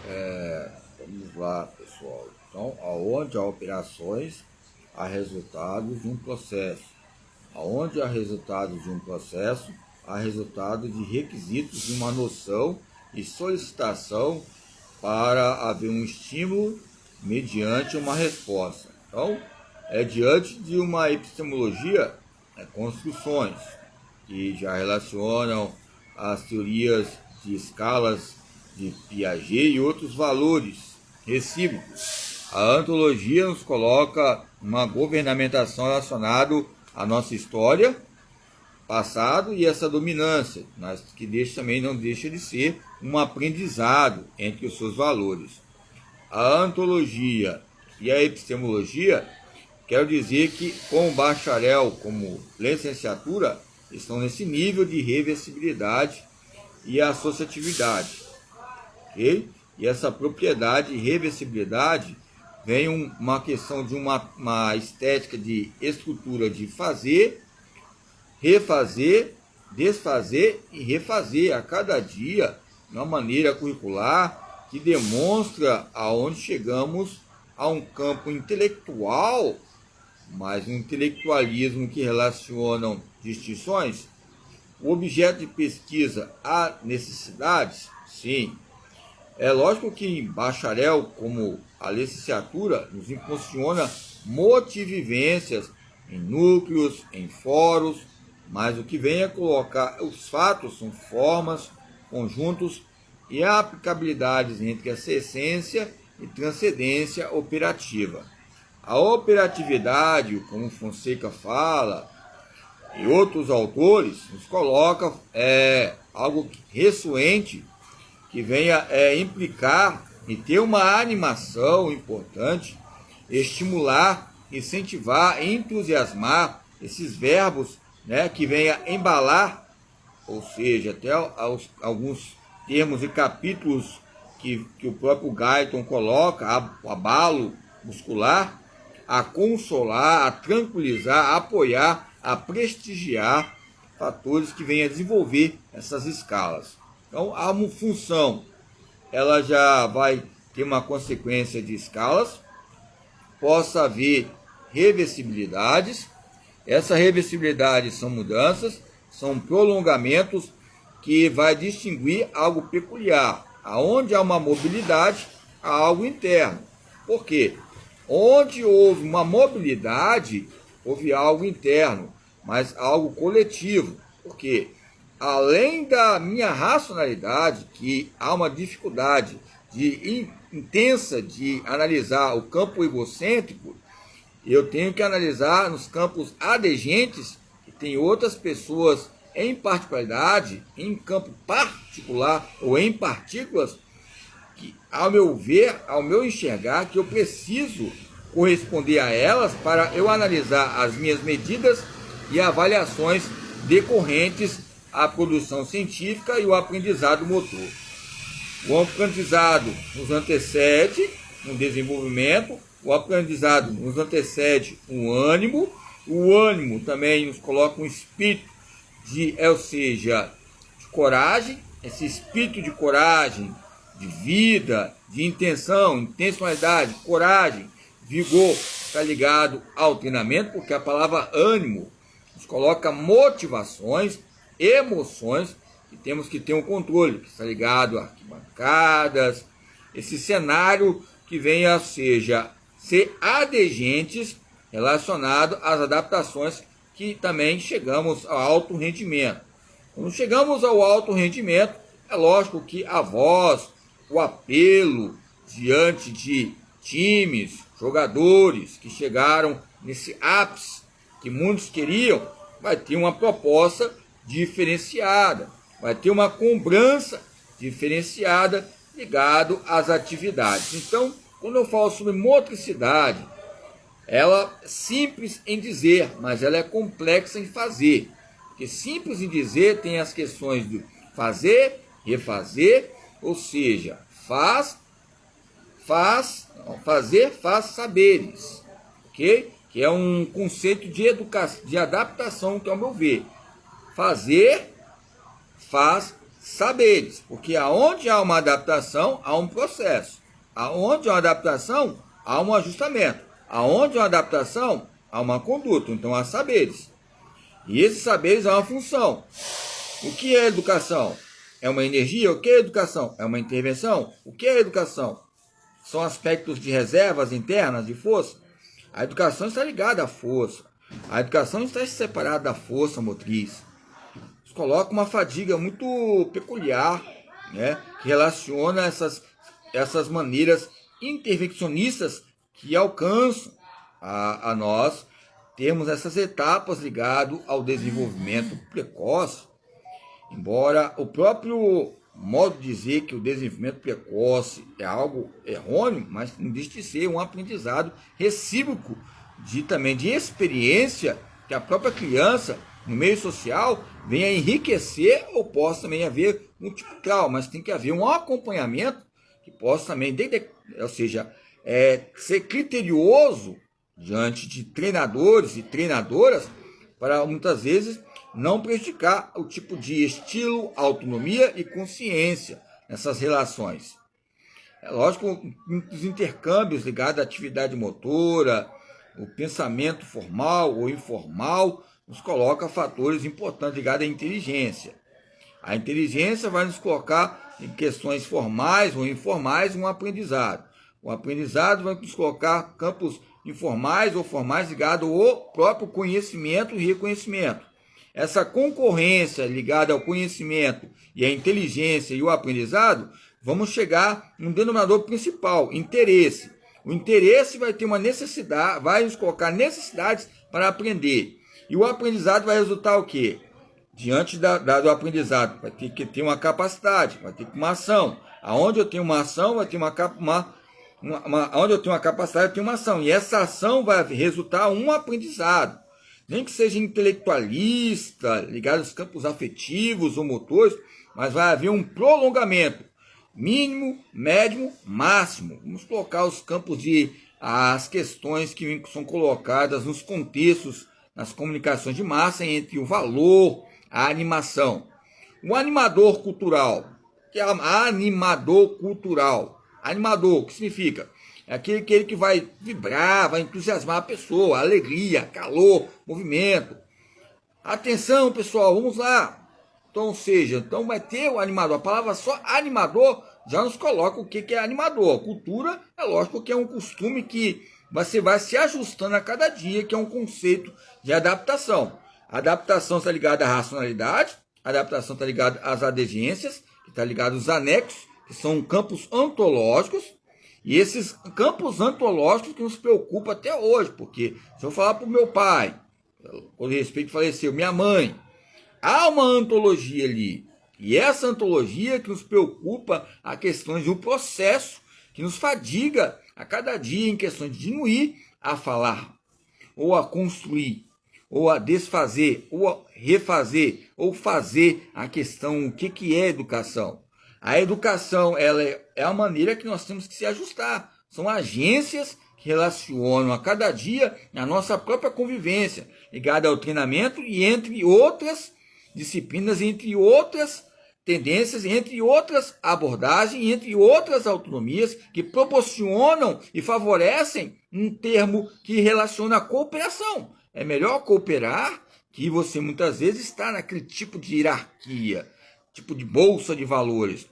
Vamos lá, pessoal. Então, aonde há operações, há resultados de um processo. Aonde há resultados de um processo, há resultados de requisitos de uma noção e solicitação para haver um estímulo mediante uma resposta. Então, diante de uma epistemologia, construções que já relacionam as teorias de escalas de Piaget e outros valores recíprocos. A antologia nos coloca uma governamentação relacionada à nossa história, passado e essa dominância, mas que também não deixa de ser um aprendizado entre os seus valores. A antologia e a epistemologia, quero dizer que com o bacharel como licenciatura, estão nesse nível de reversibilidade e associatividade. Okay? E essa propriedade e reversibilidade vem uma questão de uma estética de estrutura de fazer, refazer, desfazer e refazer a cada dia, de uma maneira curricular que demonstra aonde chegamos a um campo intelectual, mas um intelectualismo que relacionam distinções. O objeto de pesquisa há necessidades? Sim. É lógico que em bacharel, como a licenciatura, nos impulsiona motivivências em núcleos, em fóruns, mas o que vem a colocar os fatos são formas, conjuntos e aplicabilidades entre essa essência e transcendência operativa. A operatividade, como Fonseca fala, e outros autores, nos coloca algo ressoante que venha implicar e ter uma animação importante, estimular, incentivar, entusiasmar esses verbos, né, que venha embalar, ou seja, até alguns termos e capítulos que o próprio Guyton coloca, o abalo muscular, a consolar, a tranquilizar, a apoiar, a prestigiar fatores que venham a desenvolver essas escalas. Então, a função, ela já vai ter uma consequência de escalas, possa haver reversibilidades. Essa reversibilidade são mudanças, são prolongamentos que vai distinguir algo peculiar. Aonde há uma mobilidade, há algo interno. Por quê? Onde houve uma mobilidade, houve algo interno, mas algo coletivo. Por quê? Além da minha racionalidade, que há uma dificuldade intensa de analisar o campo egocêntrico, eu tenho que analisar nos campos adjacentes, que tem outras pessoas em particularidade, em campo particular ou em partículas, que, ao meu ver, ao meu enxergar, que eu preciso corresponder a elas para eu analisar as minhas medidas e avaliações decorrentes à produção científica e o aprendizado motor. O aprendizado nos antecede um desenvolvimento, o aprendizado nos antecede um ânimo, o ânimo também nos coloca um espírito ou seja, de coragem, esse espírito de coragem, de vida, de intenção, intencionalidade, coragem, vigor, está ligado ao treinamento, porque a palavra ânimo nos coloca motivações, emoções, que temos que ter um controle, que está ligado a arquibancadas, esse cenário que venha, seja, ser adjacentes relacionado às adaptações que também chegamos ao alto rendimento. Quando chegamos ao alto rendimento, é lógico que a voz, o apelo diante de times, jogadores que chegaram nesse ápice que muitos queriam, vai ter uma proposta diferenciada, vai ter uma cobrança diferenciada ligado às atividades. Então, quando eu falo sobre motricidade, ela é simples em dizer, mas ela é complexa em fazer. Porque simples em dizer tem as questões de fazer, refazer, ou seja, fazer, faz saberes, ok? Que é um conceito de educação, de adaptação, que ao meu ver, fazer, faz saberes, porque aonde há uma adaptação, há um processo. Aonde há uma adaptação, há um ajustamento. Aonde há uma adaptação, há uma conduta. Então há saberes. E esses saberes há uma função. O que é educação? É uma energia? O que é educação? É uma intervenção? O que é educação? São aspectos de reservas internas, de força? A educação está ligada à força. A educação está separada da força motriz. Isso coloca uma fadiga muito peculiar, né, que relaciona essas maneiras intervencionistas que alcançam a nós termos essas etapas ligadas ao desenvolvimento precoce. Embora o próprio modo de dizer que o desenvolvimento precoce é algo errôneo, mas não deixa de ser um aprendizado recíproco também de experiência que a própria criança no meio social venha enriquecer ou possa também haver um tipo de trauma, mas tem que haver um acompanhamento que possa também, ou seja, ser criterioso diante de treinadores e treinadoras para muitas vezes não prejudicar o tipo de estilo, autonomia e consciência nessas relações. É lógico que os intercâmbios ligados à atividade motora, o pensamento formal ou informal, nos coloca fatores importantes ligados à inteligência. A inteligência vai nos colocar em questões formais ou informais um aprendizado. O aprendizado vai nos colocar campos informais ou formais ligados ao próprio conhecimento e reconhecimento. Essa concorrência ligada ao conhecimento e à inteligência e o aprendizado, vamos chegar num denominador principal, interesse. O interesse vai ter uma necessidade, vai nos colocar necessidades para aprender. E o aprendizado vai resultar o quê? Diante do aprendizado, vai ter que ter uma capacidade, vai ter que ter uma ação. Aonde eu tenho uma ação, vai ter onde eu tenho uma capacidade, eu tenho uma ação. E essa ação vai resultar um aprendizado. Nem que seja intelectualista, ligado aos campos afetivos ou motores, mas vai haver um prolongamento. Mínimo, médio, máximo. Vamos colocar os campos as questões que são colocadas nos contextos, nas comunicações de massa, entre o valor, a animação. O animador cultural, que é animador cultural. Animador, o que significa? É aquele que vai vibrar, vai entusiasmar a pessoa, alegria, calor, movimento. Atenção, pessoal, vamos lá. Então, então vai ter o animador. A palavra só animador já nos coloca o que é animador. Cultura, é lógico que é um costume que você vai se ajustando a cada dia, que é um conceito de adaptação. A adaptação está ligada à racionalidade, a adaptação está ligada às adjacências, está ligada aos anexos, que são campos ontológicos. E esses campos antológicos que nos preocupam até hoje, porque se eu falar para o meu pai, com respeito faleceu, minha mãe, há uma antologia ali. E essa antologia que nos preocupa a questões do processo, que nos fadiga a cada dia em questões de diminuir a falar, ou a construir, ou a desfazer, ou a refazer, ou fazer a questão, o que é educação. A educação ela é a maneira que nós temos que se ajustar. São agências que relacionam a cada dia a nossa própria convivência, ligada ao treinamento e entre outras disciplinas, entre outras tendências, entre outras abordagens, entre outras autonomias que proporcionam e favorecem um termo que relaciona a cooperação. É melhor cooperar que você muitas vezes está naquele tipo de hierarquia, tipo de bolsa de valores.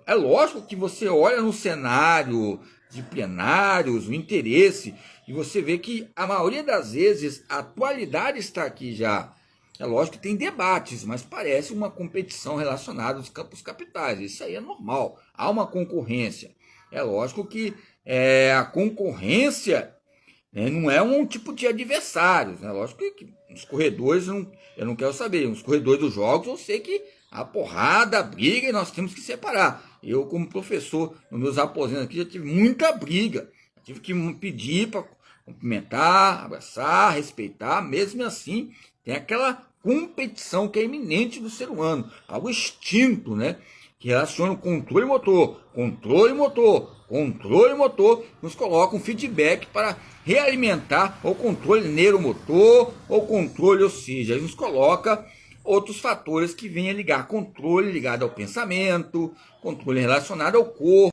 É lógico que você olha no cenário de plenários, o interesse, e você vê que a maioria das vezes a atualidade está aqui já. É lógico que tem debates, mas parece uma competição relacionada aos campos capitais. Isso aí é normal. Há uma concorrência. É lógico que a concorrência não é um tipo de adversários. É lógico que nos corredores eu não quero saber. Nos corredores dos jogos eu sei que a porrada, a briga, e nós temos que separar. Eu, como professor, nos meus aposentos aqui, já tive muita briga. Tive que pedir para cumprimentar, abraçar, respeitar. Mesmo assim, tem aquela competição que é iminente do ser humano. Algo extinto, né? Que relaciona o controle motor, nos coloca um feedback para realimentar o controle neuromotor, ou controle, ou seja, nos coloca outros fatores que venham ligar, controle ligado ao pensamento, controle relacionado ao corpo.